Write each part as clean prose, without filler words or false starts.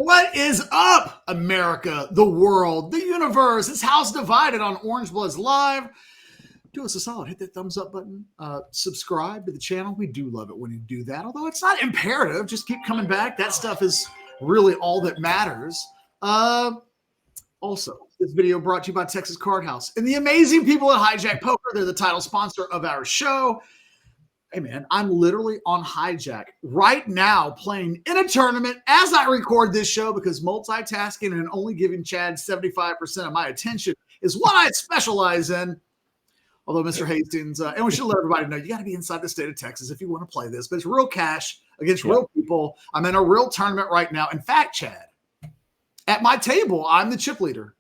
What is up, America, the world, the universe? It's House Divided on Orange Bloods Live. Do us a solid. Hit that thumbs up button. Subscribe to the channel. We do love it when you do that, although it's not imperative. Just keep coming back. That stuff is really all that matters. Also, this video brought to you by Texas Card House and the amazing people at Hijack Poker. They're the title sponsor of our show. Hey, man, I'm literally on Hijack right now playing in a tournament as I record this show because multitasking and only giving Chad 75% of my attention is what I specialize in. Although Mr. Hastings, and we should let everybody know, you got to be inside the state of Texas if you want to play this. But it's real cash against real people. I'm in a real tournament right now. In fact, Chad, at my table, I'm the chip leader.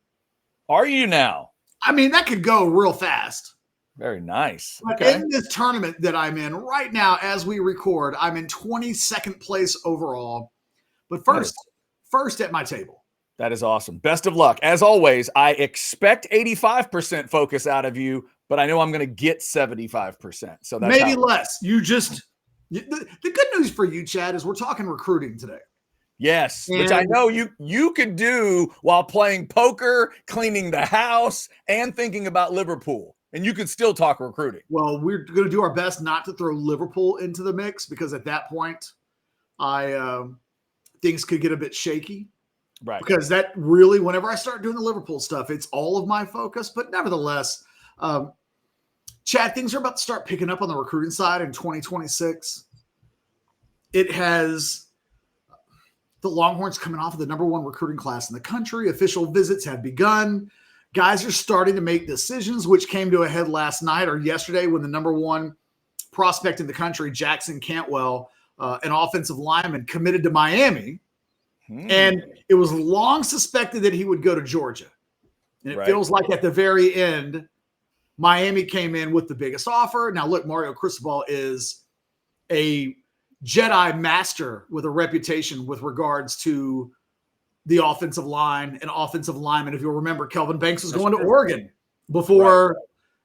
Are you now? I mean, that could go real fast. Very nice. But in this tournament that I'm in right now, as we record, I'm in 22nd place overall. But first at my table. That is awesome. Best of luck. As always, I expect 85% focus out of you, but I know I'm going to get 75%. So that's maybe less. The good news for you, Chad, is we're talking recruiting today. Yes, which I know you could do while playing poker, cleaning the house, and thinking about Liverpool. And you could still talk recruiting. Well, we're going to do our best not to throw Liverpool into the mix because at that point, things could get a bit shaky. Right. Because that really, whenever I start doing the Liverpool stuff, it's all of my focus. But nevertheless, Chad, things are about to start picking up on the recruiting side in 2026. It has the Longhorns coming off of the #1 recruiting class in the country. Official visits have begun. Guys are starting to make decisions, which came to a head last night or yesterday when the #1 prospect in the country, Jackson Canwell, an offensive lineman, committed to Miami. And it was long suspected that he would go to Georgia. And it feels like at the very end, Miami came in with the biggest offer. Now, look, Mario Cristobal is a Jedi master with a reputation with regards to the offensive line and offensive linemen. If you'll remember, Kelvin Banks was going to Oregon before,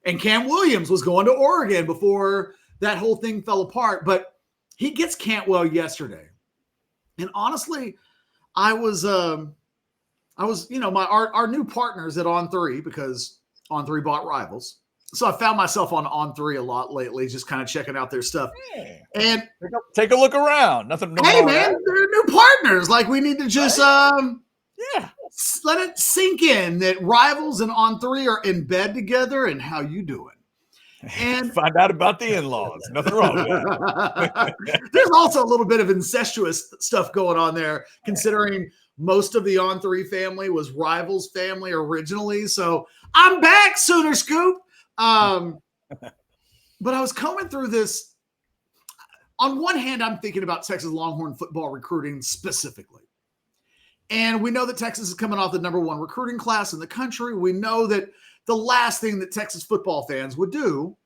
and Cam Williams was going to Oregon before that whole thing fell apart. But he gets Cantwell yesterday. And honestly, I was, our new partners at On3, because On3 bought Rivals. So I found myself on On3 a lot lately, just kind of checking out their stuff. And take a look around. Nothing. Hey, man, they're new partners. Like, we need to just let it sink in that Rivals and On3 are in bed together. And how you doing? And find out about the in-laws. Nothing wrong with that. There's also a little bit of incestuous stuff going on there, considering most of the On3 family was Rivals family originally. So I'm back, Sooner Scoop. But I was combing through this. On one hand, I'm thinking about Texas Longhorn football recruiting specifically. And we know that Texas is coming off the #1 recruiting class in the country. We know that the last thing that Texas football fans would do,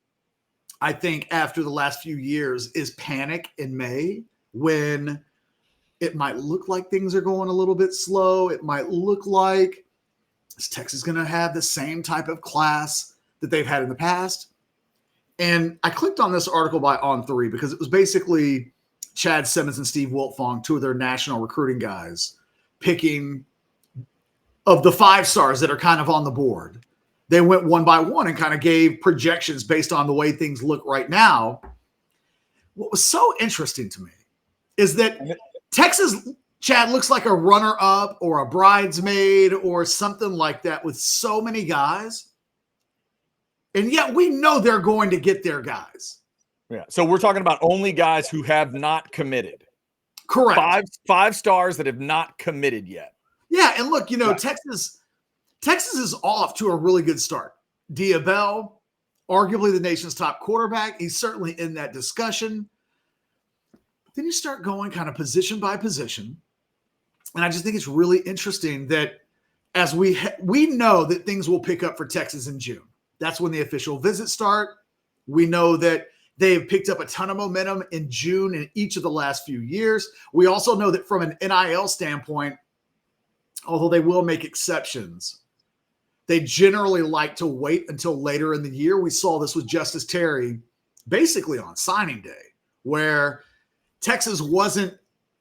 I think, after the last few years is panic in May when it might look like things are going a little bit slow. It might look like is Texas going to have the same type of class that they've had in the past. And I clicked on this article by On3 because it was basically Chad Simmons and Steve Wiltfong, two of their national recruiting guys, picking of the 5 stars that are kind of on the board. They went one by one and kind of gave projections based on the way things look right now. What was so interesting to me is that Texas, Chad, looks like a runner-up or a bridesmaid or something like that with so many guys. And yet we know they're going to get their guys. Yeah. So we're talking about only guys who have not committed. Correct. Five stars that have not committed yet. Yeah. And look, Texas is off to a really good start. Diabell, arguably the nation's top quarterback. He's certainly in that discussion. But then you start going kind of position by position. And I just think it's really interesting that as we know that things will pick up for Texas in June. That's when the official visits start. We know that they have picked up a ton of momentum in June in each of the last few years. We also know that from an NIL standpoint, although they will make exceptions, they generally like to wait until later in the year. We saw this with Justice Terry basically on signing day, where Texas wasn't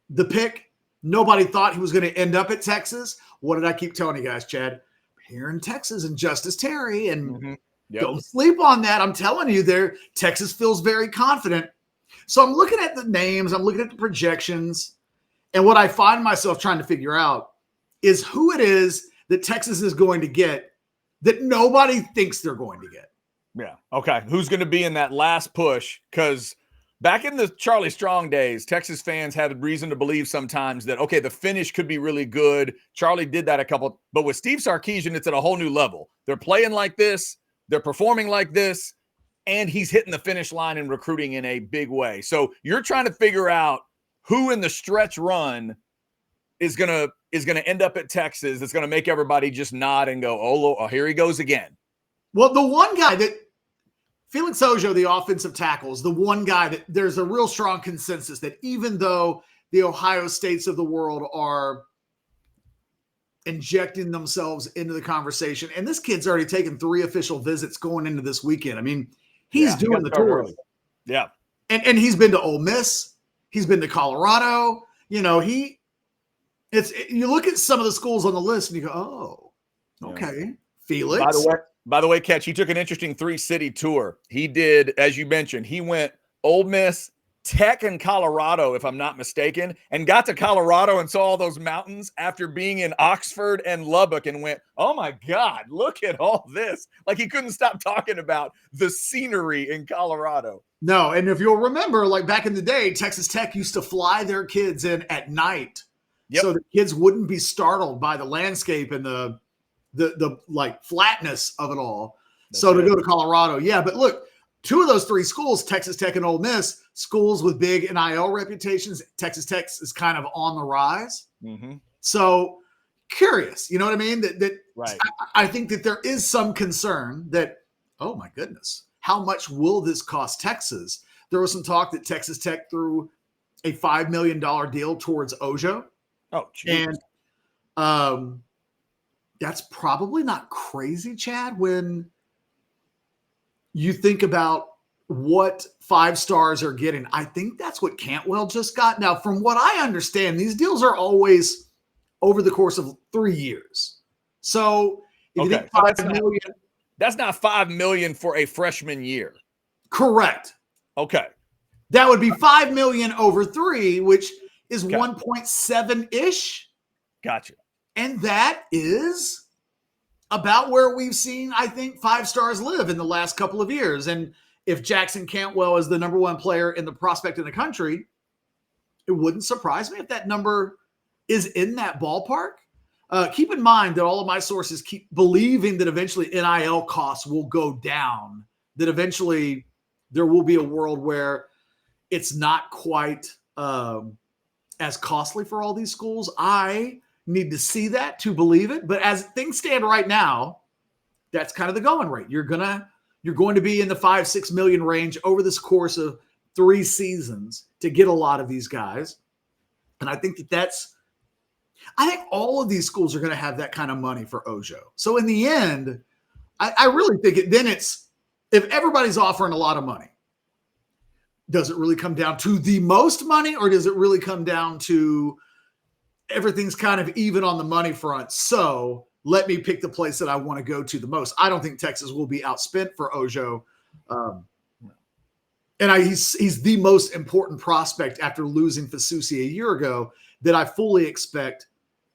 the pick. Nobody thought he was going to end up at Texas. What did I keep telling you guys, Chad? Here in Texas and Justice Terry, and don't sleep on that. I'm telling you, there Texas feels very confident. So I'm looking at the names, I'm looking at the projections, and what I find myself trying to figure out is who it is that Texas is going to get that nobody thinks they're going to get. Yeah. Okay. Who's going to be in that last push? Because back in the Charlie Strong days, Texas fans had reason to believe sometimes that, okay, the finish could be really good. Charlie did that a couple, but with Steve Sarkisian, it's at a whole new level. They're playing like this. They're performing like this. And he's hitting the finish line and recruiting in a big way. So you're trying to figure out who in the stretch run is gonna end up at Texas. That's gonna make everybody just nod and go, "Oh, here he goes again." Well, the one guy that Felix Ojo, the offensive tackle, is the one guy that there's a real strong consensus that even though the Ohio States of the world are injecting themselves into the conversation, and this kid's already taken 3 official visits going into this weekend. I mean, he's doing the tour. Yeah. And he's been to Ole Miss. He's been to Colorado. You know, you look at some of the schools on the list and you go, oh, okay. Yeah. Felix. By the way, Catch, he took an interesting 3-city tour. He did, as you mentioned, he went Ole Miss, Tech, and Colorado, if I'm not mistaken, and got to Colorado and saw all those mountains after being in Oxford and Lubbock and went, oh my God, look at all this. Like he couldn't stop talking about the scenery in Colorado. No, and if you'll remember, like back in the day, Texas Tech used to fly their kids in at night. Yep. So the kids wouldn't be startled by the landscape and the like flatness of it all. That's so right. To go to Colorado. Yeah. But look, 2 of those 3 schools, Texas Tech and Ole Miss, schools with big NIL reputations. Texas Tech is kind of on the rise. Mm-hmm. So curious, you know what I mean? That right. I think that there is some concern that, oh my goodness, how much will this cost Texas? There was some talk that Texas Tech threw a $5 million deal towards Ojo. Oh, geez. And that's probably not crazy, Chad, when you think about what 5 stars are getting. I think that's what Canwell just got. Now, from what I understand, these deals are always over the course of 3 years. So if you think $5 million, that's not $5 million for a freshman year. Correct. Okay. That would be $5 million over 3, which is 1.7-ish. Gotcha. And that is about where we've seen, I think, 5 stars live in the last couple of years. And if Jackson Cantwell is the number 1 player in the prospect in the country, it wouldn't surprise me if that number is in that ballpark. Keep in mind that all of my sources keep believing that eventually NIL costs will go down, that eventually there will be a world where it's not quite as costly for all these schools. I need to see that to believe it. But as things stand right now, that's kind of the going rate. You're going to be in the 5-6 million range over this course of 3 seasons to get a lot of these guys. And I think I think all of these schools are going to have that kind of money for Ojo. So in the end, I really think if everybody's offering a lot of money, does it really come down to the most money, or does it really come down to everything's kind of even on the money front? So let me pick the place that I want to go to the most. I don't think Texas will be outspent for Ojo. He's the most important prospect after losing Fasusi a year ago, that I fully expect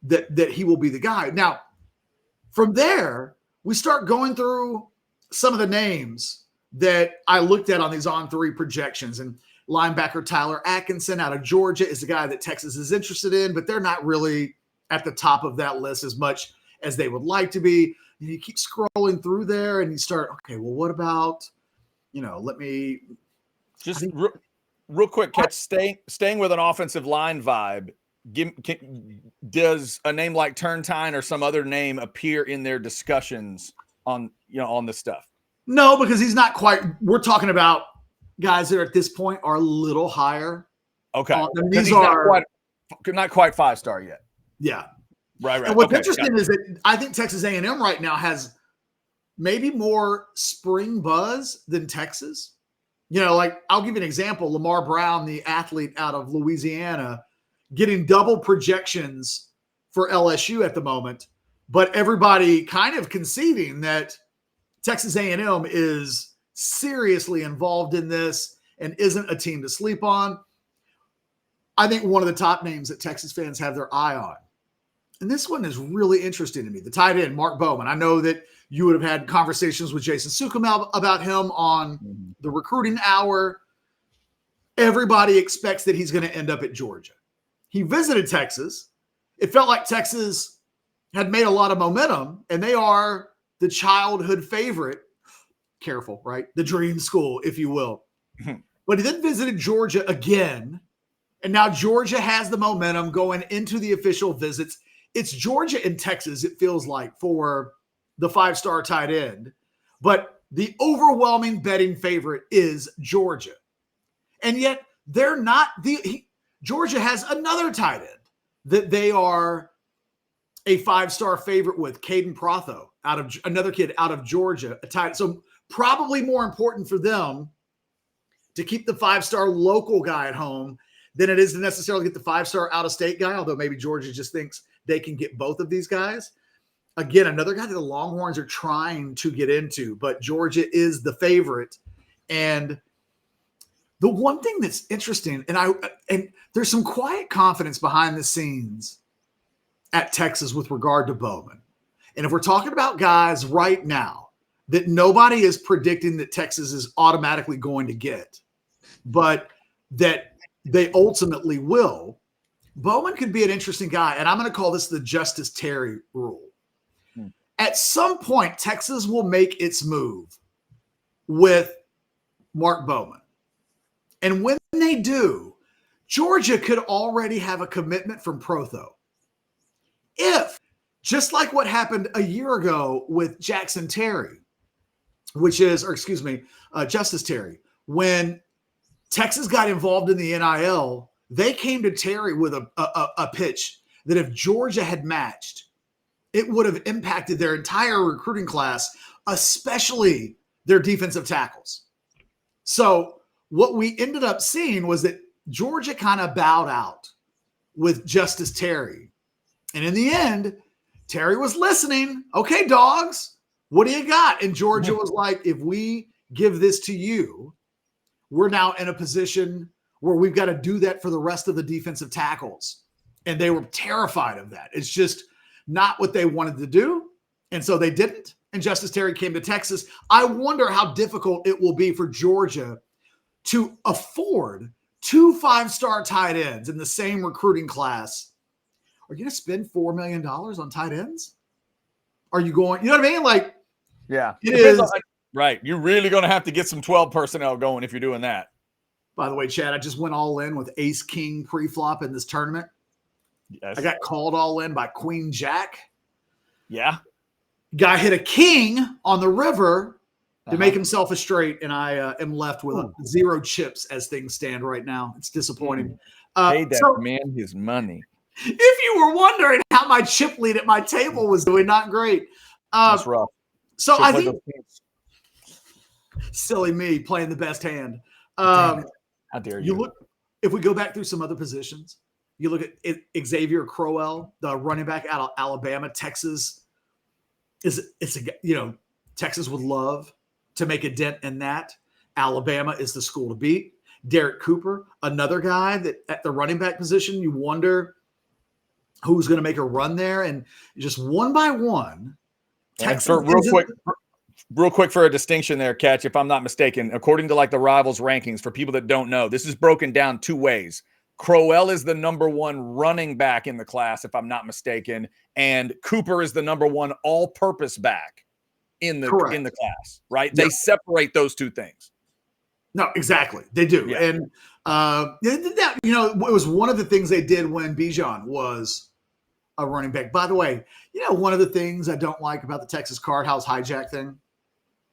that he will be the guy. Now, from there, we start going through some of the names that I looked at on these On3 projections. And linebacker Tyler Atkinson out of Georgia is the guy that Texas is interested in, but they're not really at the top of that list as much as they would like to be. And you keep scrolling through there and you start, okay, well, what about, let me just real quick, Catch, staying with an offensive line vibe. Does a name like Turntine or some other name appear in their discussions on this stuff? No, because he's not quite. We're talking about guys that at this point are a little higher. Okay, these are not quite 5-star yet. Yeah, right. And what's interesting is that I think Texas A&M right now has maybe more spring buzz than Texas. Like I'll give you an example. Lamar Brown, the athlete out of Louisiana, getting double projections for LSU at the moment, but everybody kind of conceding that Texas A&M is seriously involved in this and isn't a team to sleep on. I think one of the top names that Texas fans have their eye on, and this one is really interesting to me, the tight end, Mark Bowman. I know that you would have had conversations with Jason Sukumal about him on the recruiting hour. Everybody expects that he's going to end up at Georgia. He visited Texas. It felt like Texas had made a lot of momentum, and they are the childhood favorite. Careful, right? The dream school, if you will. But he then visited Georgia again, and now Georgia has the momentum going into the official visits. It's Georgia and Texas, it feels like, for the 5-star tight end. But the overwhelming betting favorite is Georgia. And yet they're not Georgia has another tight end that they are a 5-star favorite with, Caden Protho, another kid out of Georgia, a tight. So probably more important for them to keep the 5-star local guy at home than it is to necessarily get the 5-star out-of-state guy, although maybe Georgia just thinks they can get both of these guys. Again, another guy that the Longhorns are trying to get into, but Georgia is the favorite. And the one thing that's interesting, and there's some quiet confidence behind the scenes at Texas with regard to Bowman. And if we're talking about guys right now that nobody is predicting that Texas is automatically going to get, but that they ultimately will, Bowman could be an interesting guy. And I'm going to call this the Justice Terry rule. At some point, Texas will make its move with Mark Bowman. And when they do, Georgia could already have a commitment from Protho. If, just like what happened a year ago with Jackson Terry, Justice Terry, when Texas got involved in the NIL, they came to Terry with a pitch that if Georgia had matched, it would have impacted their entire recruiting class, especially their defensive tackles. So what we ended up seeing was that Georgia kind of bowed out with Justice Terry. And in the end, Terry was listening. Okay, dogs, what do you got? And Georgia was like, if we give this to you, we're now in a position where we've got to do that for the rest of the defensive tackles. And they were terrified of that. It's just not what they wanted to do. And so they didn't. And Justice Terry came to Texas. I wonder how difficult it will be for Georgia to afford 2 5-star tight ends in the same recruiting class. Are you going to spend $4 million on tight ends? Are you going, you know what I mean? Like, yeah, it is. Right. You're really going to have to get some 12 personnel going if you're doing that. By the way, Chad, I just went all in with Ace King pre-flop in this tournament. Yes. I got called all in by Queen Jack. Yeah. Guy hit a king on the river to make himself a straight, and I am left with 0 chips as things stand right now. It's disappointing. Pay that man his money. If you were wondering how my chip lead at my table was doing, not great. That's rough. So I think silly me playing the best hand. How dare you? Look, if we go back through some other positions, you look at Xavier Crowell, the running back out of Alabama. Texas Texas would love to make a dent in that. Alabama is the school to beat. Derek Cooper, another guy that at the running back position, you wonder who's going to make a run there. And just one by one, Texas. Real quick for a distinction there, Catch, if I'm not mistaken, according to like the Rivals rankings, for people that don't know, this is broken down 2 ways. Crowell is the number 1 running back in the class, if I'm not mistaken, and Cooper is the number 1 all-purpose back in the class, right? Yep. They separate those 2 things. No, exactly. They do. Yeah. And, it was one of the things they did when Bijan was a running back. By the way, one of the things I don't like about the Texas Card House hijack thing.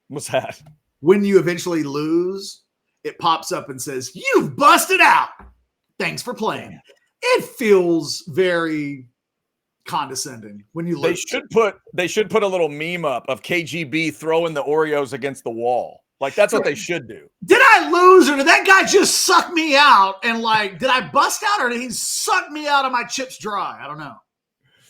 What's that? When you eventually lose, it pops up and says, "You've busted out. Thanks for playing." It feels very condescending when you lose. They should put a little meme up of KGB throwing the Oreos against the wall. Like, that's what they should do. Did I lose, or did that guy just suck me out? And like, did I bust out, or did he suck me out of my chips dry? I don't know.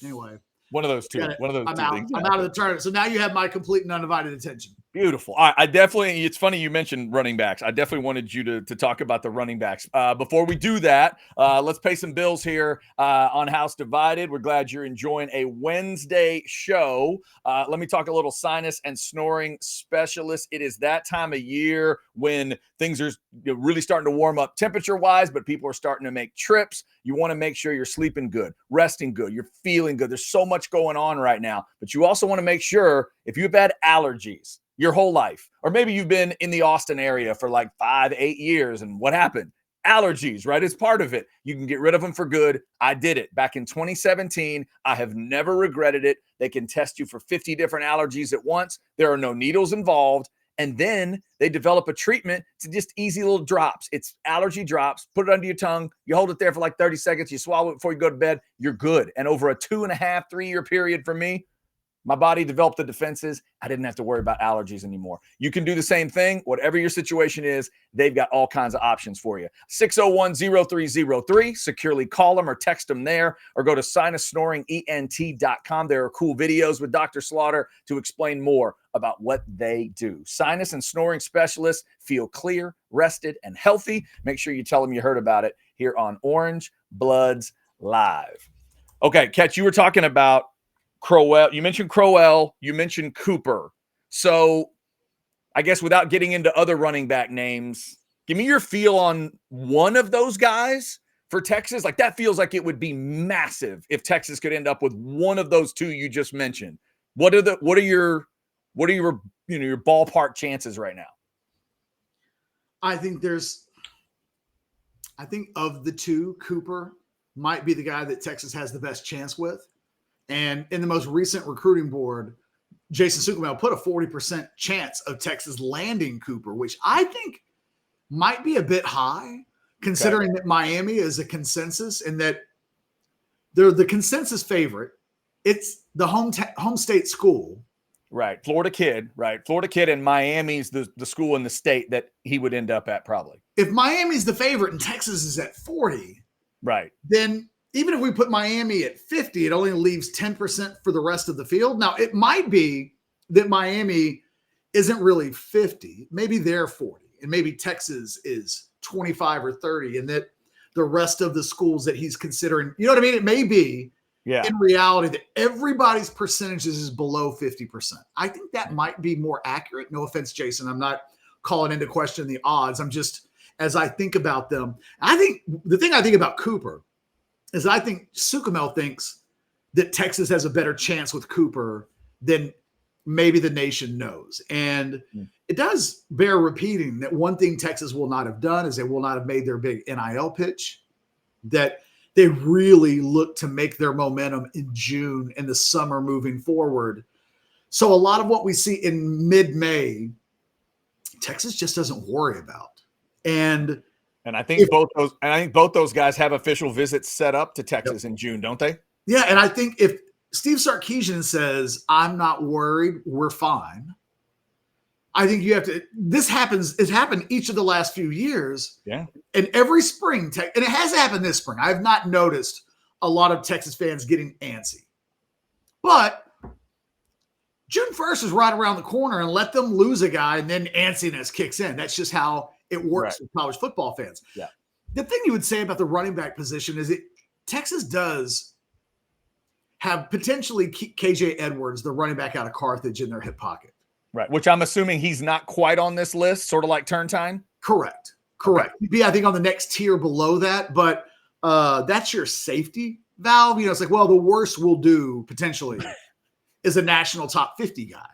Anyway. One of those two. One of those two things. I'm out of the tournament. So now you have my complete and undivided attention. Beautiful. I definitely, it's funny you mentioned running backs. I definitely wanted you to talk about the running backs. Before we do that, let's pay some bills here on House Divided. We're glad you're enjoying a Wednesday show. Let me talk a little sinus and snoring specialist. It is that time of year when things are really starting to warm up temperature-wise, but people are starting to make trips. You want to make sure you're sleeping good, resting good, you're feeling good. There's so much going on right now, but you also want to make sure if you've had allergies your whole life, or maybe you've been in the Austin area for like 5-8 years, and what happened? Allergies, right? It's part of it. You can get rid of them for good. I did it back in 2017. I have never regretted it. They can test you for 50 different allergies at once. There are no needles involved. And then they develop a treatment to just easy little drops. It's allergy drops. Put it under your tongue. You hold it there for like 30 seconds. You swallow it before you go to bed. You're good. And over a 2.5, 3-year period for me, my body developed the defenses. I didn't have to worry about allergies anymore. You can do the same thing. Whatever your situation is, they've got all kinds of options for you. 601-0303. Securely call them or text them there, or go to sinussnoringent.com. There are cool videos with Dr. Slaughter to explain more about what they do. Sinus and snoring specialists feel clear, rested, and healthy. Make sure you tell them you heard about it here on Orange Bloods Live. Okay, Ketch, you were talking about Crowell. You mentioned Crowell. You mentioned Cooper. So I guess without getting into other running back names, give me your feel on one of those guys for Texas. Like, that feels like it would be massive if Texas could end up with one of those two you just mentioned. What are your your ballpark chances right now? I think of the two, Cooper might be the guy that Texas has the best chance with. And in the most recent recruiting board, Jason Sukumel put a 40% chance of Texas landing Cooper, which I think might be a bit high, considering that Miami is a consensus and that they're the consensus favorite. It's the home state school. Right. Florida kid, right? Florida kid, and Miami's the school in the state that he would end up at probably. If Miami's the favorite and Texas is at 40, right, then even if we put Miami at 50, it only leaves 10% for the rest of the field. Now, it might be that Miami isn't really 50. Maybe they're 40, and maybe Texas is 25 or 30, and that the rest of the schools that he's considering, you know what I mean? It may be in reality that everybody's percentages is below 50%. I think that might be more accurate. No offense, Jason. I'm not calling into question the odds. I'm just, as I think about them, I think the thing I think about Cooper is I think Sukumel thinks that Texas has a better chance with Cooper than maybe the nation knows. And it does bear repeating that one thing Texas will not have done is they will not have made their big NIL pitch, that they really look to make their momentum in June and the summer moving forward. So a lot of what we see in mid-May, Texas just doesn't worry about. And I think both those guys have official visits set up to Texas in June, don't they? Yeah, and I think if Steve Sarkisian says, I'm not worried, we're fine, I think you have to – it's happened each of the last few years. Yeah. And every spring, and it has happened this spring. I have not noticed a lot of Texas fans getting antsy. But June 1st is right around the corner, and let them lose a guy, and then antsiness kicks in. That's just how it works with college football fans. Yeah. The thing you would say about the running back position is that Texas does have potentially KJ Edwards, the running back out of Carthage, in their hip pocket. Right, which I'm assuming he's not quite on this list, sort of like Turntine? Correct. Okay. He'd be, I think, on the next tier below that, but that's your safety valve. It's like, well, the worst we'll do potentially is a national top 50 guy.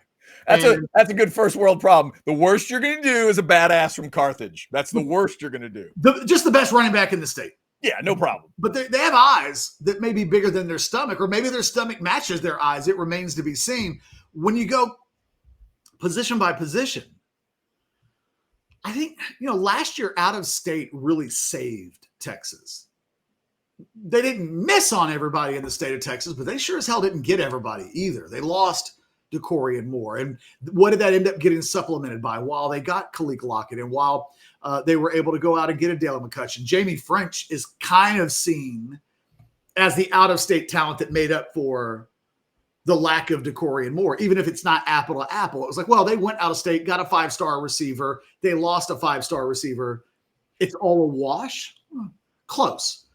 That's a good first world problem. The worst you're going to do is a badass from Carthage. That's the worst you're going to do. Just the best running back in the state. Yeah, no problem. But they have eyes that may be bigger than their stomach, or maybe their stomach matches their eyes. It remains to be seen. When you go position by position, I think, last year out of state really saved Texas. They didn't miss on everybody in the state of Texas, but they sure as hell didn't get everybody either. They lost DeCorian Moore. And what did that end up getting supplemented by? While they got Kalik Lockett and while they were able to go out and get a Dale McCutcheon, Jamie French is kind of seen as the out-of-state talent that made up for the lack of DeCorian Moore, even if it's not apple to apple. It was like, well, they went out of state, got a 5-star receiver. They lost a 5-star receiver. It's all a wash? Close.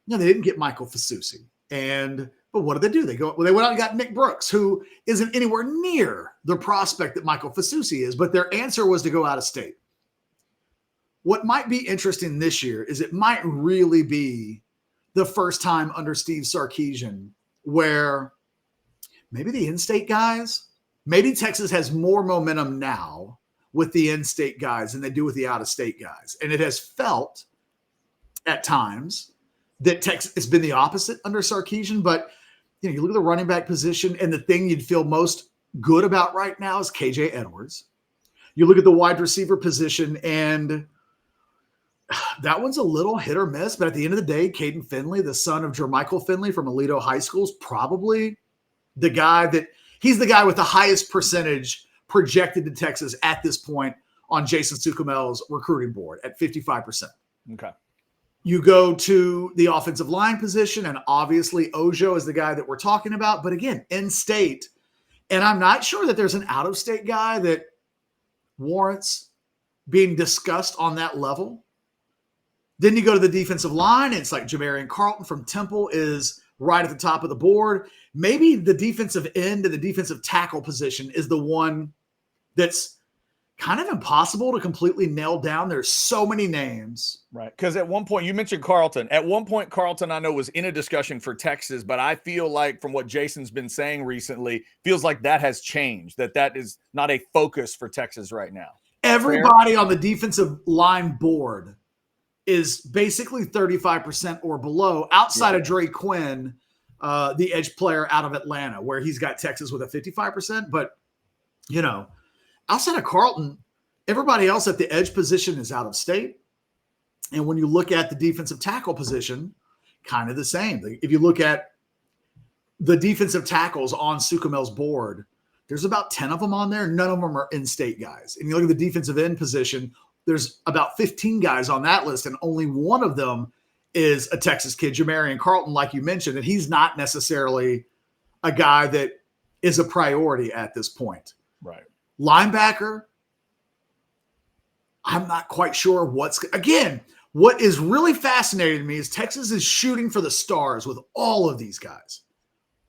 No, they didn't get Michael Fasusi. But what did they do? They went out and got Nick Brooks, who isn't anywhere near the prospect that Michael Fasusi is, but their answer was to go out of state. What might be interesting this year is it might really be the first time under Steve Sarkisian where maybe the in-state guys, maybe Texas has more momentum now with the in-state guys than they do with the out-of-state guys. And it has felt at times that Texas, it's been the opposite under Sarkisian, but you look at the running back position and the thing you'd feel most good about right now is KJ Edwards. You look at the wide receiver position and that one's a little hit or miss, but at the end of the day, Caden Finley, the son of Jermichael Finley from Aledo High School, is probably he's the guy with the highest percentage projected to Texas at this point on Jason Sukumel's recruiting board at 55%. Okay. You go to the offensive line position, and obviously Ojo is the guy that we're talking about. But again, in-state, and I'm not sure that there's an out-of-state guy that warrants being discussed on that level. Then you go to the defensive line, and it's like Jamarian Carlton from Temple is right at the top of the board. Maybe the defensive end and the defensive tackle position is the one that's kind of impossible to completely nail down. There's so many names. Right. Because at one point, you mentioned Carlton. At one point, Carlton, I know, was in a discussion for Texas, but I feel like from what Jason's been saying recently, feels like that has changed, that is not a focus for Texas right now. Everybody on the defensive line board is basically 35% or below outside of Dre Quinn, the edge player out of Atlanta, where he's got Texas with a 55%. But, outside of Carlton, everybody else at the edge position is out of state. And when you look at the defensive tackle position, kind of the same. If you look at the defensive tackles on Sukumel's board, there's about 10 of them on there. None of them are in-state guys. And you look at the defensive end position, there's about 15 guys on that list, and only one of them is a Texas kid, Jamarian Carlton, like you mentioned, and he's not necessarily a guy that is a priority at this point. Right. Linebacker, I'm not quite sure what is really fascinating to me is Texas is shooting for the stars with all of these guys.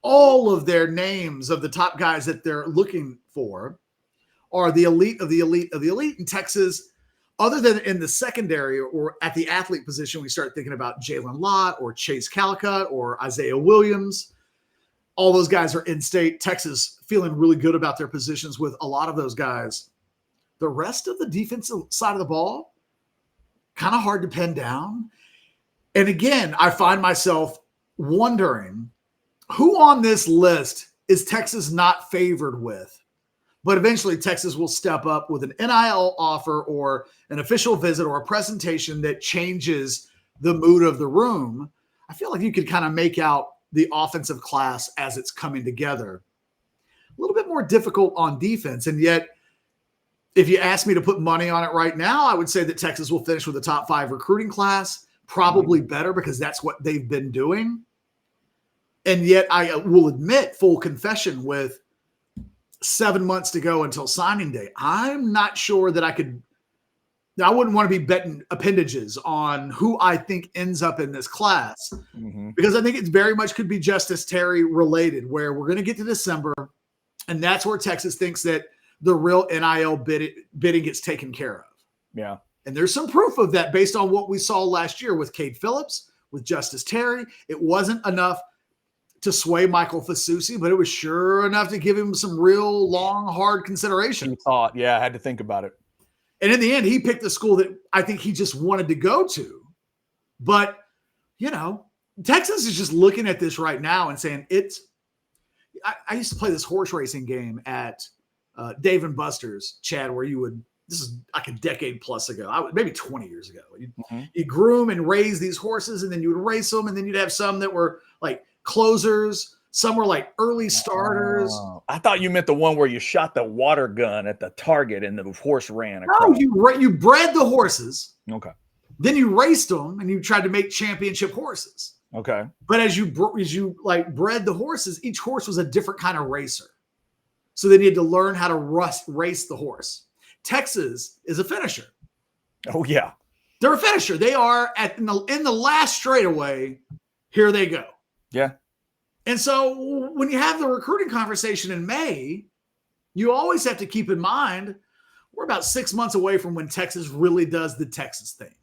All of their names of the top guys that they're looking for are the elite of the elite of the elite. In Texas, other than in the secondary or at the athlete position, we start thinking about Jalen Lott or Chase Calicut or Isaiah Williams. All those guys are in-state. Texas feeling really good about their positions with a lot of those guys. The rest of the defensive side of the ball, kind of hard to pin down. And again, I find myself wondering who on this list is Texas not favored with? But eventually Texas will step up with an NIL offer or an official visit or a presentation that changes the mood of the room. I feel like you could kind of make out the offensive class as it's coming together. A little bit more difficult on defense. And yet, if you ask me to put money on it right now, I would say that Texas will finish with a top 5 recruiting class, probably better because that's what they've been doing. And yet I will admit, full confession, with 7 months to go until signing day, I'm not sure that I wouldn't want to be betting appendages on who I think ends up in this class, because I think it very much could be Justice Terry related, where we're going to get to December, and that's where Texas thinks that the real NIL bidding gets taken care of. Yeah. And there's some proof of that based on what we saw last year with Cade Phillips, with Justice Terry. It wasn't enough to sway Michael Fasusi, but it was sure enough to give him some real long, hard consideration. I had to think about it. And in the end, he picked the school that I think he just wanted to go to. But, Texas is just looking at this right now and saying I used to play this horse racing game at Dave and Buster's, Chad, where this is like a decade plus ago, maybe 20 years ago. You groom and raise these horses, and then you would race them, and then you'd have some that were like closers Some were like early starters. Oh, I thought you meant the one where you shot the water gun at the target and the horse ran No, across. you bred the horses. Okay. Then you raced them and you tried to make championship horses. Okay. But as you like bred the horses, each horse was a different kind of racer. So they needed to learn how to race the horse. Texas is a finisher. Oh yeah. They're a finisher. They are in the last straightaway. Here they go. Yeah. And so when you have the recruiting conversation in May, you always have to keep in mind we're about 6 months away from when Texas really does the Texas thing.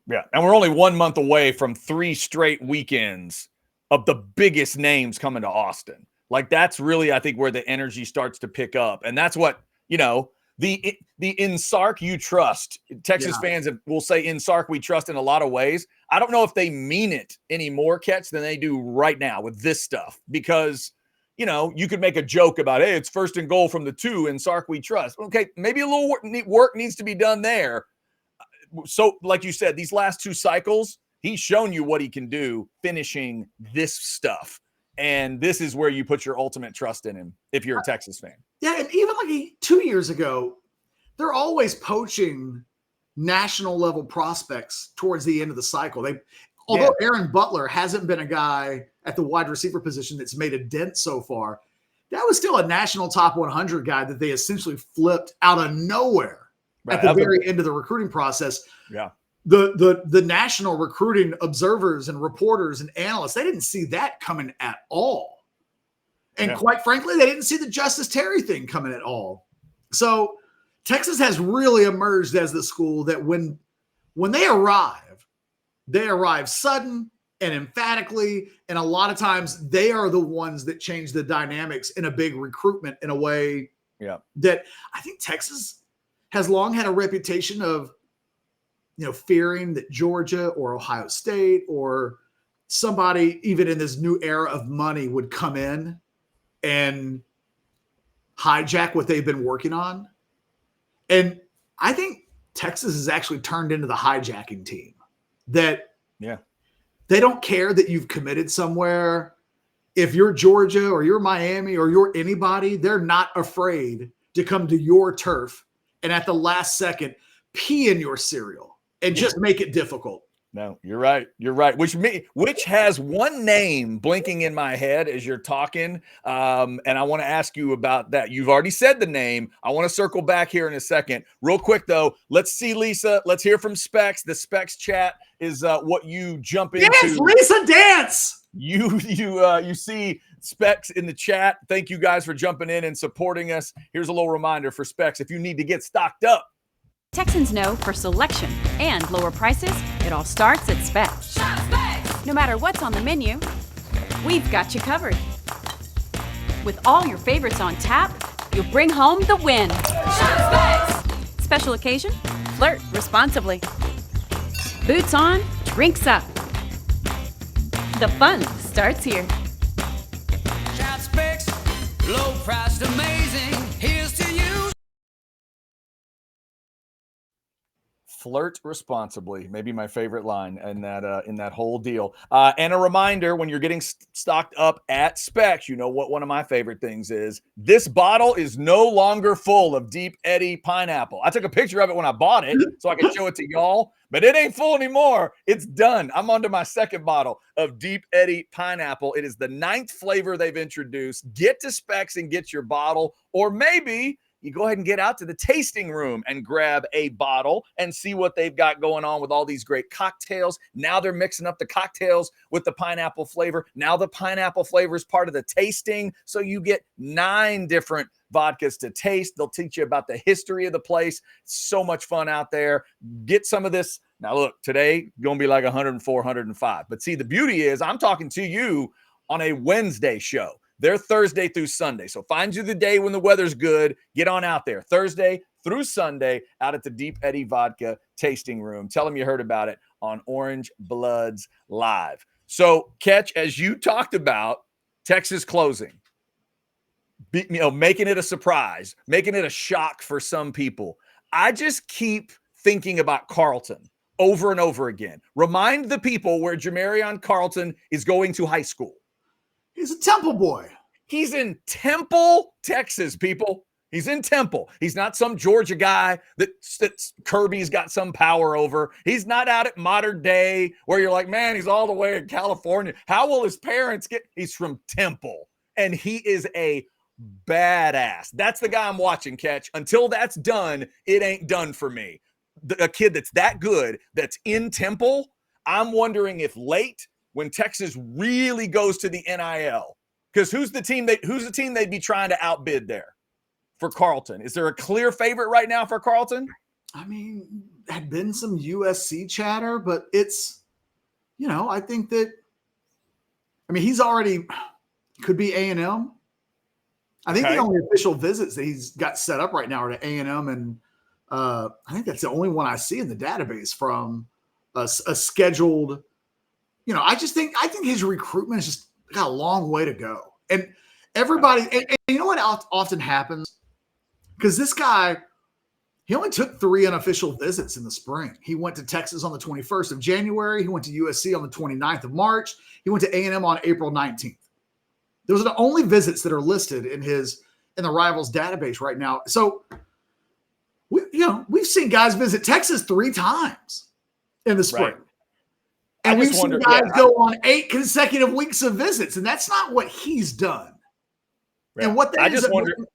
Yeah. And we're only 1 month away from 3 straight weekends of the biggest names coming to Austin. Like that's really, I think, where the energy starts to pick up. And that's what, the in Sark you trust. Texas fans will say in Sark we trust in a lot of ways. I don't know if they mean it any more, Catch, than they do right now with this stuff. Because, you could make a joke about, hey, it's 1st and goal from the 2 in Sark we trust. Okay, maybe a little work needs to be done there. So, like you said, these last 2 cycles, he's shown you what he can do finishing this stuff. And this is where you put your ultimate trust in him if you're a Texas fan. Yeah, and even like 2 years ago, they're always poaching national level prospects towards the end of the cycle. Although Aaron Butler hasn't been a guy at the wide receiver position that's made a dent so far, that was still a national top 100 guy that they essentially flipped out of nowhere at the very end of the recruiting process. Yeah. The national recruiting observers and reporters and analysts, they didn't see that coming at all. And quite frankly, they didn't see the Justice Terry thing coming at all. So Texas has really emerged as the school that when they arrive sudden and emphatically. And a lot of times they are the ones that change the dynamics in a big recruitment in a way that I think Texas has long had a reputation of, fearing that Georgia or Ohio State or somebody even in this new era of money would come in and hijack what they've been working on. And I think Texas has actually turned into the hijacking team that they don't care that you've committed somewhere. If you're Georgia or you're Miami or you're anybody, they're not afraid to come to your turf and at the last second pee in your cereal and just make it difficult. No, you're right. You're right. Which has one name blinking in my head as you're talking. And I want to ask you about that. You've already said the name. I want to circle back here in a second. Real quick, though, let's see Lisa. Let's hear from Specs. The Specs chat is what you jump into. Yes, Lisa, dance. You see Specs in the chat. Thank you guys for jumping in and supporting us. Here's a little reminder for Specs. If you need to get stocked up, Texans know for selection and lower prices, it all starts at Specs. Shop Specs! No matter what's on the menu, we've got you covered. With all your favorites on tap, you'll bring home the win. Shop Specs! Special occasion? Flirt responsibly. Boots on, drinks up. The fun starts here. Shop Specs, low priced, amazing. Here's to you. Flirt responsibly, maybe my favorite line in that whole deal. And a reminder, when you're getting stocked up at Specs, you know what one of my favorite things is. This bottle is no longer full of Deep Eddy pineapple. I took a picture of it when I bought it so I could show it to y'all, but it ain't full anymore. It's done. I'm on to my second bottle of Deep Eddy pineapple. It is the 9th flavor they've introduced. Get to Specs and get your bottle, or maybe you go ahead and get out to the tasting room and grab a bottle and see what they've got going on with all these great cocktails. Now they're mixing up the cocktails with the pineapple flavor. Now the pineapple flavor is part of the tasting. So you get 9 different vodkas to taste. They'll teach you about the history of the place. So much fun out there. Get some of this. Now look, today going to be like 104, 105. But see, the beauty is I'm talking to you on a Wednesday show. They're Thursday through Sunday. So find you the day when the weather's good. Get on out there. Thursday through Sunday out at the Deep Eddy Vodka Tasting Room. Tell them you heard about it on Orange Bloods Live. So, Catch, as you talked about, Texas closing, making it a surprise, making it a shock for some people. I just keep thinking about Carlton over and over again. Remind the people where Jamarion Carlton is going to high school. He's a Temple boy. He's in Temple, Texas, people. He's in Temple. He's not some Georgia guy that Kirby's got some power over. He's not out at Modern Day where you're like, man, he's all the way in California. How will his parents get? He's from Temple, and he is a badass. That's the guy I'm watching, Catch. Until that's done, it ain't done for me. A kid that's that good, that's in Temple, I'm wondering if late, when Texas really goes to the NIL, because who's the team they'd be trying to outbid there for Carleton? Is there a clear favorite right now for Carleton? I mean, had been some USC chatter, but it's, I think that, he's already could be A&M. I think the only official visits that he's got set up right now are to A&M, and I think that's the only one I see in the database from a scheduled. I think his recruitment has just got a long way to go, and everybody. And you know what often happens? Because this guy, he only took 3 unofficial visits in the spring. He went to Texas on the 21st of January. He went to USC on the 29th of March. He went to A&M on April 19th. Those are the only visits that are listed in the Rivals database right now. So, we've seen guys visit Texas 3 times in the spring. Right. And we've seen guys go on 8 consecutive weeks of visits, and that's not what he's done. Right. And what that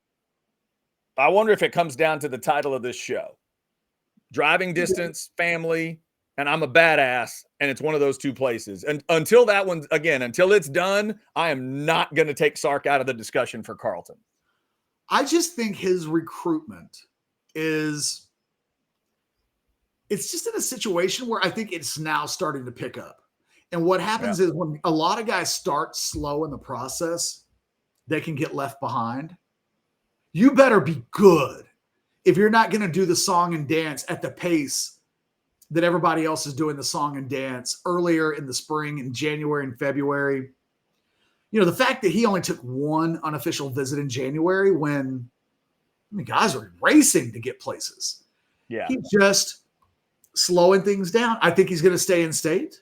I wonder if it comes down to the title of this show. Driving distance, family, and I'm a badass, and it's one of those 2 places. And until it's done, I am not going to take Sark out of the discussion for Carleton. I just think his recruitment it's just in a situation where I think it's now starting to pick up. And what happens is when a lot of guys start slow in the process, they can get left behind. You better be good if you're not going to do the song and dance at the pace that everybody else is doing the song and dance earlier in the spring, in January and February. The fact that he only took 1 unofficial visit in January when guys are racing to get places. Yeah. He's just slowing things down. I think he's going to stay in state.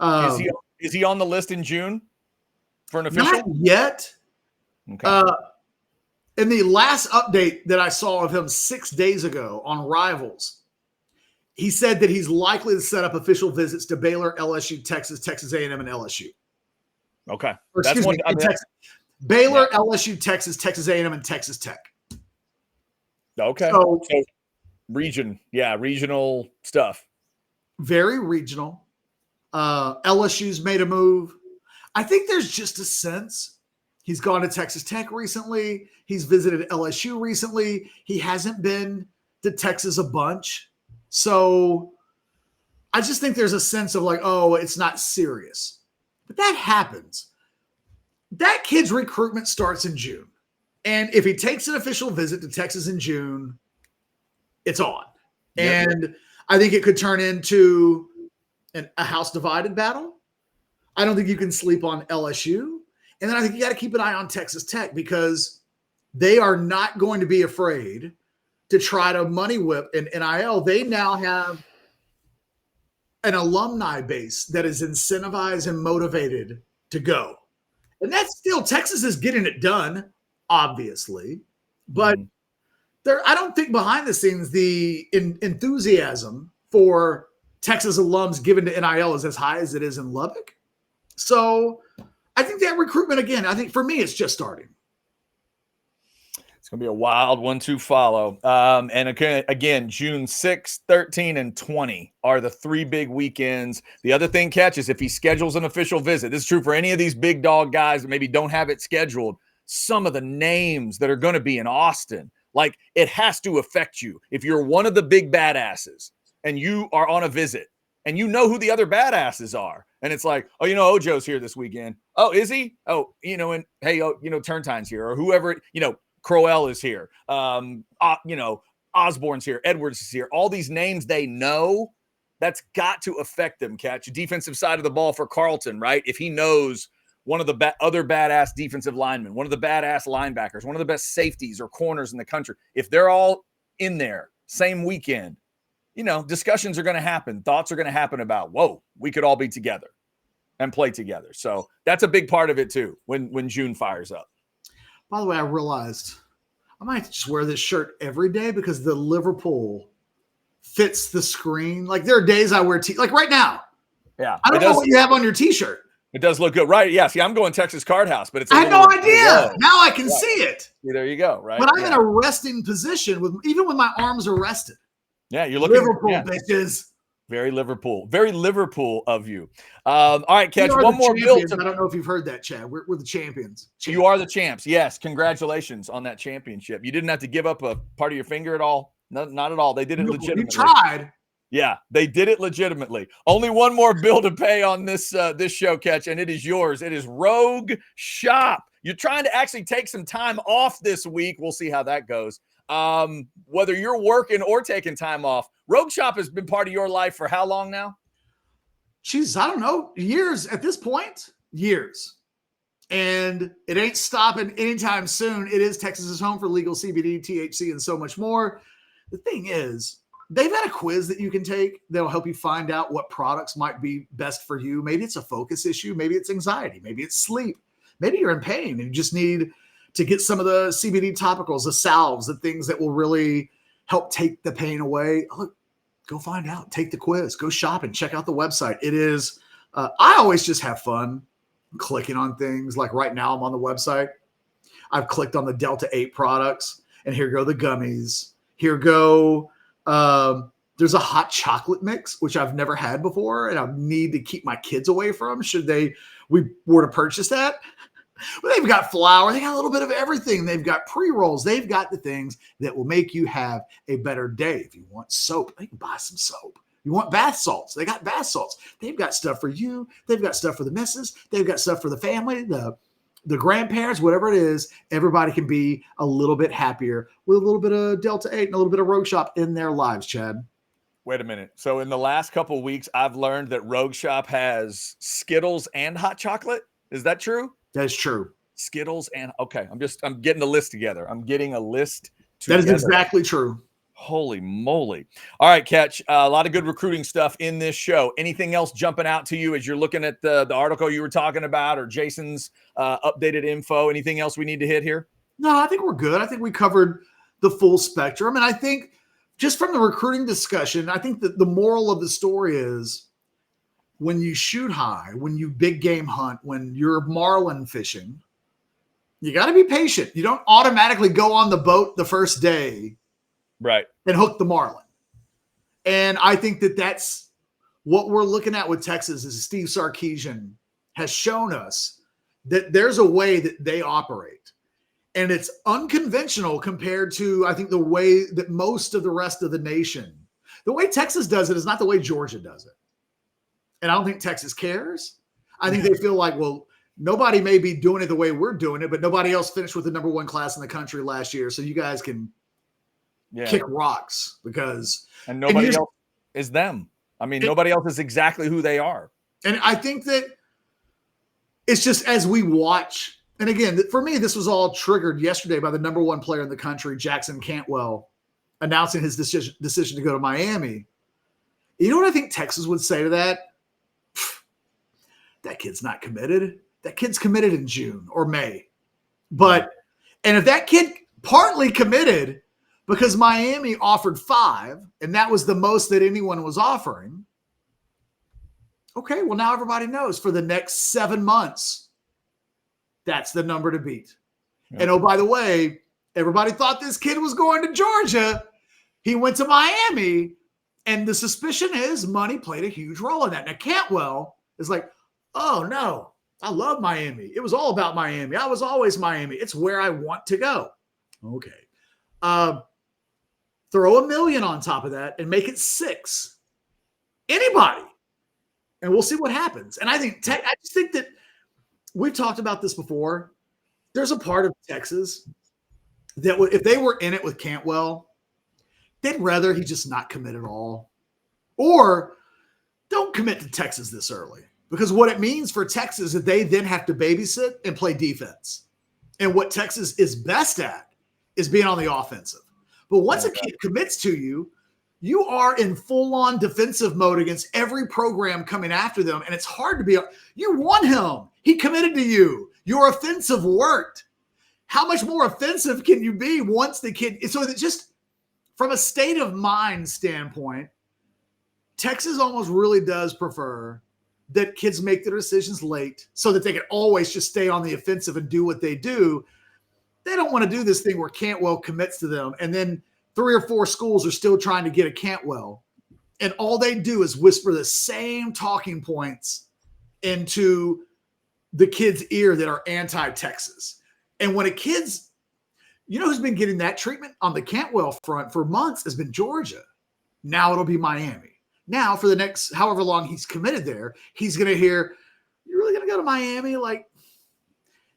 Is he on the list in June for an official? Not yet. Okay. In the last update that I saw of him 6 days ago on Rivals, he said that he's likely to set up official visits to Baylor, LSU, Texas A&M, and LSU. Okay. Baylor, LSU, Texas A&M, and Texas Tech. Okay. So regional stuff. Very regional. LSU's made a move. I think there's just a sense. He's gone to Texas Tech recently. He's visited LSU recently. He hasn't been to Texas a bunch. So I just think there's a sense of like, oh, it's not serious. But that happens. That kid's recruitment starts in June. And if he takes an official visit to Texas in June, it's on. Yep. And I think it could turn into a house divided battle. I don't think you can sleep on LSU. And then I think you got to keep an eye on Texas Tech because they are not going to be afraid to try to money whip an NIL. They now have an alumni base that is incentivized and motivated to go. And that's still, Texas is getting it done, obviously. But I don't think behind the scenes the enthusiasm for Texas alums given to NIL is as high as it is in Lubbock. So I think that recruitment, again, I think for me, it's just starting. It's going to be a wild one to follow. And again, June 6, 13, and 20 are the 3 big weekends. The other thing, Catch, is if he schedules an official visit, this is true for any of these big dog guys that maybe don't have it scheduled, some of the names that are going to be in Austin, like it has to affect you. If you're one of the big badasses and you are on a visit and you know who the other badasses are, and it's like, oh, Ojo's here this weekend. Oh, is he? Oh, and hey, Turntime's here, or whoever, Crowell is here. Osborne's here. Edwards is here. All these names they know, that's got to affect them, Catch. Defensive side of the ball for Carleton, right? If he knows one of the other badass defensive linemen, one of the badass linebackers, one of the best safeties or corners in the country, if they're all in there same weekend, discussions are going to happen. Thoughts are going to happen about, whoa, we could all be together. and play together. So that's a big part of it too when June fires up. By the way, I realized I might have to just wear this shirt every day because the Liverpool fits the screen. Like there are days I wear like right now. Yeah. I don't know what you have on your t-shirt. It does look good. Right. Yeah. See, I'm going Texas Card House, but it's I had no idea. Now I can see it. See, there you go. Right. But I'm in a resting position even when my arms are rested. Yeah. You're looking Liverpool bitches. Very Liverpool of you. All right, Catch, one more build. I don't know if you've heard that, Chad. We're the champions. You are the champs. Yes. Congratulations on that championship. You didn't have to give up a part of your finger at all. No, not at all. They did it legitimately. You tried. Yeah, they did it legitimately. Only one more bill to pay on this show, Catch, and it is yours. It is Rogue Shop. You're trying to actually take some time off this week. We'll see how that goes. Whether you're working or taking time off, Rogue Shop has been part of your life for how long now? Jeez, I don't know. Years at this point. Years. And it ain't stopping anytime soon. It is Texas's home for legal CBD, THC, and so much more. The thing is, they've got a quiz that you can take that'll help you find out what products might be best for you. Maybe it's a focus issue. Maybe it's anxiety. Maybe it's sleep. Maybe you're in pain and you just need to get some of the CBD topicals, the salves, the things that will really help take the pain away. Look, go find out. Take the quiz. Go shop and check out the website. It is, I always just have fun clicking on things. Like right now I'm on the website. I've clicked on the Delta 8 products, and here go the gummies. Here go, there's a hot chocolate mix, which I've never had before, and I need to keep my kids away from should we were to purchase that. But they've got flour. They got a little bit of everything. They've got pre-rolls. They've got the things that will make you have a better day. If you want soap, they can buy some soap. You want bath salts. They got bath salts. They've got stuff for you. They've got stuff for the missus. They've got stuff for the family, the grandparents, whatever it is. Everybody can be a little bit happier with a little bit of Delta 8 and a little bit of Rogue Shop in their lives, Chad. Wait a minute. So in the last couple of weeks, I've learned that Rogue Shop has Skittles and hot chocolate. Is that true? That's true. Skittles and okay. I'm getting a list together. I'm getting a list together. That is exactly true. Holy moly. All right, Catch. A lot of good recruiting stuff in this show. Anything else jumping out to you as you're looking at the article you were talking about or Jason's updated info? Anything else we need to hit here? No, I think we're good. I think we covered the full spectrum. And I think just from the recruiting discussion, I think that the moral of the story is when you shoot high, when you big game hunt, when you're marlin fishing, you got to be patient. You don't automatically go on the boat the first day. Right. And hook the marlin. And I think that that's what we're looking at with Texas is Steve Sarkisian has shown us that there's a way that they operate. And it's unconventional compared to, I think, the way that most of the rest of the nation, the way Texas does it is not the way Georgia does it. And I don't think Texas cares. I think they feel like, well, nobody may be doing it the way we're doing it, but nobody else finished with the number one class in the country last year. So you guys can kick rocks because nobody else is them. I mean, nobody else is exactly who they are. And I think that it's just as we watch, and again, for me, this was all triggered yesterday by the number one player in the country, Jackson Canwell, announcing his decision to go to Miami. You know what I think Texas would say to that? That kid's not committed. That kid's committed in June or May. And if that kid partly committed because Miami offered 5, and that was the most that anyone was offering. Okay, well, now everybody knows for the next 7 months, that's the number to beat. Yep. And oh, by the way, everybody thought this kid was going to Georgia. He went to Miami, and the suspicion is money played a huge role in that. Now, Canwell is like, oh, no, I love Miami. It was all about Miami. I was always Miami. It's where I want to go. Okay. Throw $1 million on top of that and make it 6. Anybody. And we'll see what happens. And I just think that we've talked about this before. There's a part of Texas that if they were in it with Cantwell, they'd rather he just not commit at all. Or don't commit to Texas this early. Because what it means for Texas is that they then have to babysit and play defense. And what Texas is best at is being on the offensive. But once a kid commits to you, you are in full-on defensive mode against every program coming after them, and it's hard to be. You won him. He committed to you. Your offensive worked. How much more offensive can you be once the kid? So that just from a state of mind standpoint, Texas almost really does prefer that kids make their decisions late so that they can always just stay on the offensive and do what they do. They don't want to do this thing where Canwell commits to them and then 3 or 4 schools are still trying to get a Canwell. And all they do is whisper the same talking points into the kid's ear that are anti-Texas. And when a kid's, who's been getting that treatment on the Canwell front for months has been Georgia. Now it'll be Miami. Now for the next however long he's committed there, he's going to hear, you're really going to go to Miami? Like,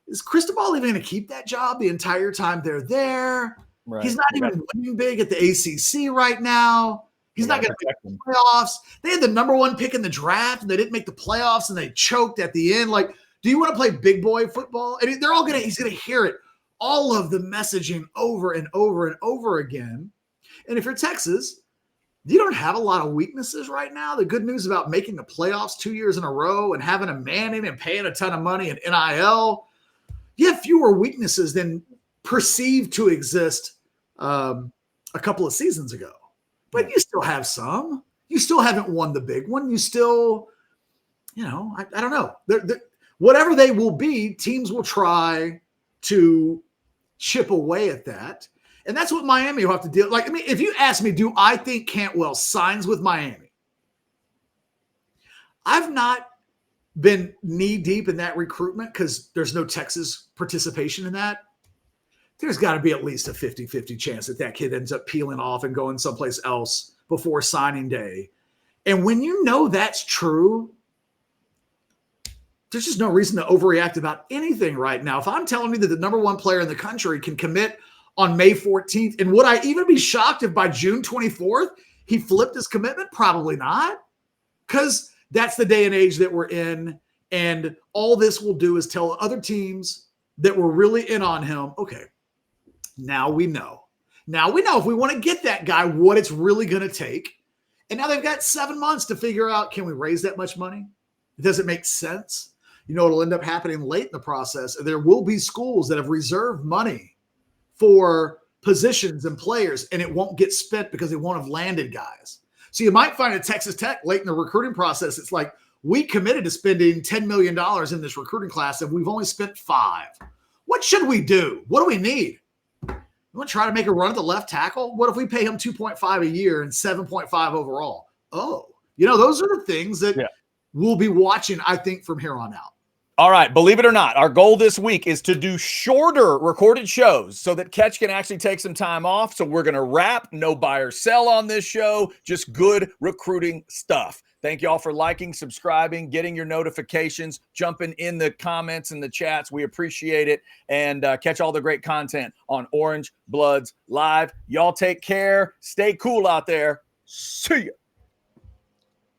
is Cristobal even going to keep that job the entire time they're there? Right. He's not even winning big at the ACC right now. He's not going to make the playoffs. They had the number 1 pick in the draft, and they didn't make the playoffs, and they choked at the end. Like, do you want to play big boy football? And he's going to hear it, all of the messaging over and over and over again. And if you're Texas, you don't have a lot of weaknesses right now. The good news about making the playoffs 2 years in a row and having a Manning and paying a ton of money in NIL, you have fewer weaknesses than perceived to exist a couple of seasons ago. But you still have some. You still haven't won the big one. You still, I don't know. Whatever they will be, teams will try to chip away at that. And that's what Miami will have to deal. Like, if you ask me, do I think Cantwell signs with Miami? I've not been knee deep in that recruitment because there's no Texas participation in that. There's got to be at least a 50-50 chance that kid ends up peeling off and going someplace else before signing day. And when you know that's true, there's just no reason to overreact about anything right now. If I'm telling you that the number 1 player in the country can commit on May 14th, and would I even be shocked if by June 24th he flipped his commitment? Probably not, because that's the day and age that we're in, and all this will do is tell other teams that were really in on him, okay, now we know. Now we know if we want to get that guy, what it's really going to take. And now they've got 7 months to figure out, can we raise that much money? Does it make sense? It'll end up happening late in the process. There will be schools that have reserved money for positions and players, and it won't get spent because they won't have landed guys. So you might find at Texas Tech late in the recruiting process, it's like, we committed to spending $10 million in this recruiting class, and we've only spent $5 million. What should we do? What do we need? You want to try to make a run at the left tackle? What if we pay him $2.5 a year and $7.5 overall? Oh, those are the things that we'll be watching, I think, from here on out. All right, believe it or not, our goal this week is to do shorter recorded shows so that Ketch can actually take some time off. So we're going to wrap, no buy or sell on this show, just good recruiting stuff. Thank you all for liking, subscribing, getting your notifications, jumping in the comments and the chats. We appreciate it. And catch all the great content on Orange Bloods Live. Y'all take care. Stay cool out there. See ya.